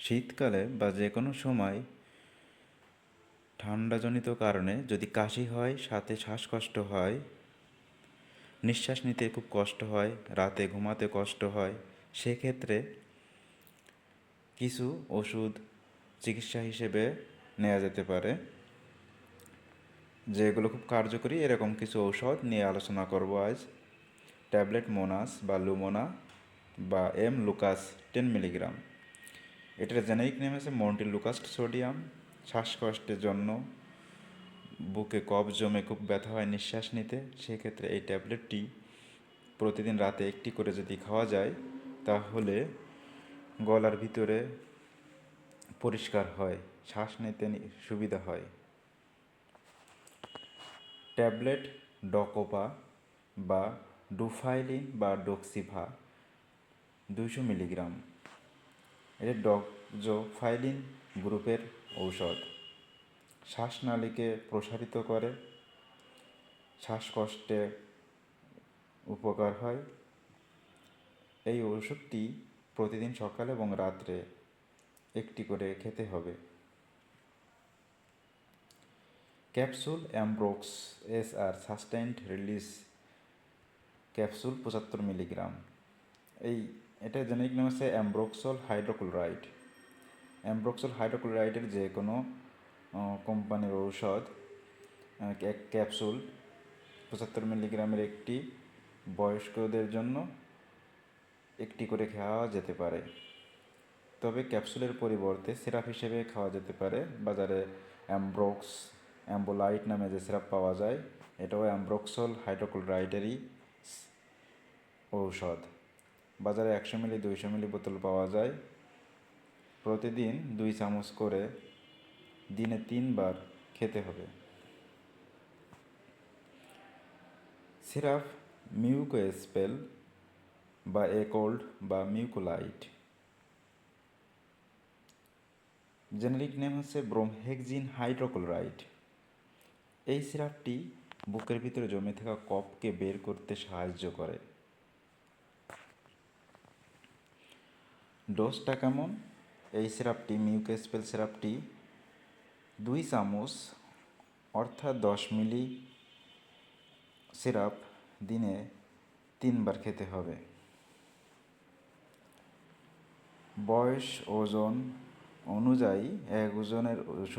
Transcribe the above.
শীতকালে বা যে কোনো সময় ঠান্ডাজনিত কারণে যদি কাশি হয়, সাথে শ্বাসকষ্ট হয়, নিঃশ্বাস নিতে খুব কষ্ট হয়, রাতে ঘুমাতে কষ্ট হয়, সেক্ষেত্রে কিছু ওষুধ চিকিৎসা হিসেবে নেওয়া যেতে পারে, যেগুলো খুব কার্যকরী। এরকম কিছু ঔষধ নিয়ে আলোচনা করব আজ। ট্যাবলেট মোনাস বা লুমোনা বা লুকাস 10 মিলিগ্রাম। এটার জেনেরিক নেম আছে মন্টিলুকাস্ট সোডিয়াম। শ্বাসকষ্টের জন্য, বুকে কফ জমে খুব ব্যথা হয় নিঃশ্বাস নিতে, সেক্ষেত্রে এই ট্যাবলেটটি প্রতিদিন রাতে একটি করে যদি খাওয়া যায় তাহলে গলার ভিতরে পরিষ্কার হয়, শ্বাস নিতে সুবিধা হয়। ট্যাবলেট ডকোপা বা ডুফাইলিন বা ডক্সিভা 200 মিলিগ্রাম। এটা ডক্সোফাইলিন গ্রুপের ঔষধ। শ্বাসনালীকে প্রসারিত করে, শ্বাসকষ্টে উপকার হয়। এই ওষুধটি প্রতিদিন সকালে এবং রাত্রে একটি করে খেতে হবে। Capsule Ambrox SR sustained release capsule 75 milligram. এটা জেনেরিক নাম আছে অ্যামব্রোক্সল হাইড্রোক্লোরাইড। অ্যামব্রোক্সল হাইড্রোক্লোরাইডের যে কোনো কোম্পানির ঔষধ, এক ক্যাপসুল 75 মিলিগ্রামের একটি, বয়স্কদের জন্য একটি করে খাওয়া যেতে পারে। তবে ক্যাপসুলের পরিবর্তে সিরাপ হিসেবে খাওয়া যেতে পারে। বাজারে অ্যাম্বোলাইট নামে যে সিরাপ পাওয়া যায়, এটাও অ্যামব্রোক্সল হাইড্রোক্লোরাইডেরই ঔষধ। বাজারে 100 মিলি 200 মিলি বোতল পাওয়া যায়। প্রতিদিন 2 চামচ করে দিনে 3 বার খেতে হবে। সিরাপ মিউকোস্পেল বা কোল্ড বা মিউকোলাইট, জেনেরিক নেম হচ্ছে ব্রোমহেক্সিন হাইড্রোক্লোরাইড। এই সিরাপটি বুকের ভিতরে জমে থাকা কফকে বের করতে সাহায্য করে। ডোজটা কেমন? এই সিরাপটি, মিউকোস্পেল সিরাপটি 2 চামচ অর্থাৎ 10 মিলি সিরাপ দিনে 3 বার খেতে হবে। বয়স ওজন অনুযায়ী এক ওজনের ওষুধ